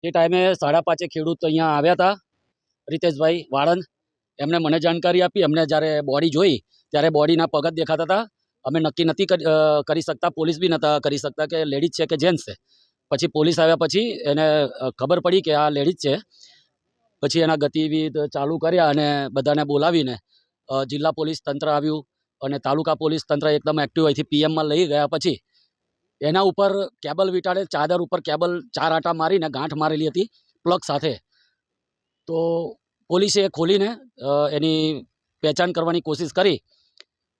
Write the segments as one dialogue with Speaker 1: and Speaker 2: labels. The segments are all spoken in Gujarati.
Speaker 1: એ ટાઈમે 5:30 ખેડૂત અહીંયા આવ્યા હતા, રીતેશભાઈ વાળંદ. એમણે મને જાણકારી આપી. એમને જ્યારે બોડી જોઈ ત્યારે બોડીના પગ જ દેખાતા હતા. અમે નક્કી નથી કરી શકતા, પોલીસ બી નહોતા કરી શકતા કે લેડીઝ છે કે જેન્ટ્સ છે. પછી પોલીસ આવ્યા પછી એને ખબર પડી કે આ લેડીઝ છે. પછી એના ગતિવિધિ ચાલુ કર્યા અને બધાને બોલાવીને જિલ્લા પોલીસ તંત્ર આવ્યું અને તાલુકા પોલીસ તંત્ર એકદમ એક્ટિવ અહીંથી પીએમમાં લઈ ગયા. પછી એના ઉપર કેબલ વીંટાળે, ચાદર ઉપર કેબલ 4 આંટા મારીને ગાંઠ મારેલી હતી પ્લગ સાથે. તો પોલીસે ખોલીને એની પહેચાન કરવાની કોશિશ કરી,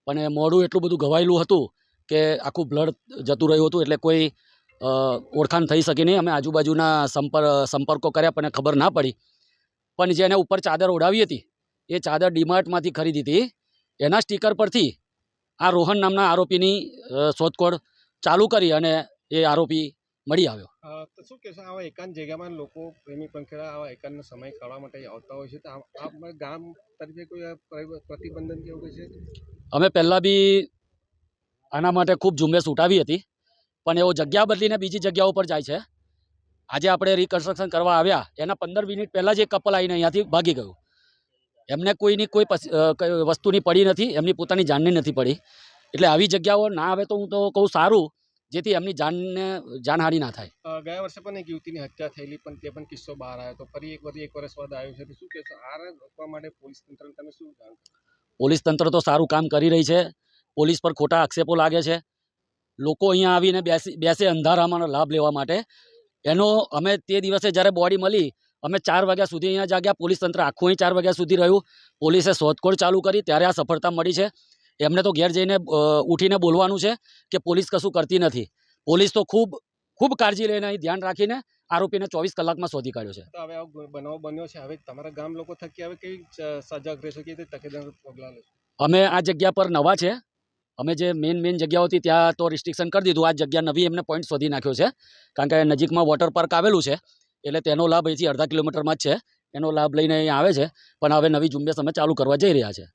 Speaker 1: પણ મોઢું એટલું બધું ઘવાયેલું હતું કે આખું બ્લડ જતું રહ્યું હતું, એટલે કોઈ ઓળખાણ થઈ શકી નહીં. અમે આજુબાજુના સંપર્કો કર્યા પણ ખબર ના પડી. પણ જેને ઉપર ચાદર ઓઢાવી હતી એ ચાદર ડીમાર્ટમાંથી ખરીદી હતી. એના સ્ટીકર પરથી આ રોહન નામના આરોપીની શોધખોળ ચાલુ કરી અને એ આરોપી મળી આવ્યો.
Speaker 2: તો શું કહેશો, આવા એકાંત જગ્યામાં લોકો પ્રેમી પંખીડા આવા એકાંતનો સમય કાઢવા માટે આવતા હોય છે, તો આ ગામ તરીકે કોઈ પ્રતિબંધન કે એવું છે?
Speaker 1: અમે પહેલાં બી આના માટે ખૂબ ઝુંબેશ ઉઠાવી હતી, પણ એવો જગ્યા બદલીને બીજી જગ્યાઓ પર જાય છે. આજે આપણે રિકન્સ્ટ્રક્શન કરવા આવ્યા એના 15 મિનિટ પહેલાં જ એક કપલ આવીને અહીંયાથી ભાગી ગયું. એમને કોઈની કોઈ વસ્તુની પડી નથી, એમની પોતાની જાનની નથી પડી. એટલે આવી જગ્યાઓ ના આવે તો હું તો કહું સારું, જેથી એમની જાનહાનિ ના થાય.
Speaker 2: ગયા વર્ષે પણ એક યુવતીની હત્યા થયેલી, પણ તે પણ કિસ્સો બહાર આવ્યો તો ફરી એક વર્ષ બાદ આવ્યો છે, તો શું કહેશો આ રોકવા માટે પોલીસ તંત્રને તમે શું જાણ?
Speaker 1: પોલીસ તંત્ર તો સારું કામ કરી રહી છે. પોલીસ પર ખોટા આક્ષેપો લાગે છે. લોકો અહીંયા આવીને બેસે અંધારામાં લાભ લેવા માટે. એનો અમે તે દિવસે જ્યારે બોડી મળી, અમે 4 વાગ્યા સુધી અહીંયા જાગ્યા. પોલીસ તંત્ર આખું અહીં 4 વાગ્યા સુધી રહ્યું. પોલીસે શોધખોળ ચાલુ કરી ત્યારે આ સફળતા મળી છે. એમને તો ઘેર જઈને ઉઠીને બોલવાનું છે કે પોલીસ કશું કરતી નથી. પોલીસ તો ખૂબ કાળજી લઈને અહીં ધ્યાન રાખીને આરોપીને 24 કલાકમાં શોધી કાઢ્યો છે.
Speaker 2: તો હવે આવો બનાવ બન્યો છે, હવે તમારા ગામ લોકો થકી હવે કેવી સજાગ રહેશો, કે તકેદારી પગલાં લેશો?
Speaker 1: અમે આ જગ્યા પર નવા છે. અમે જે મેઇન જગ્યાઓ હતી ત્યાં તો રિસ્ટ્રિક્શન કરી દીધું. આ જગ્યા નવી એમને પોઈન્ટ શોધી નાખ્યો છે, કારણ કે નજીકમાં વોટર પાર્ક આવેલું છે, એટલે તેનો લાભ અહીંથી અડધા કિલોમીટરમાં જ છે. એનો લાભ લઈને અહીંયા આવે છે. પણ હવે નવી ઝુંબેશ અમે ચાલુ કરવા જઈ રહ્યા છે.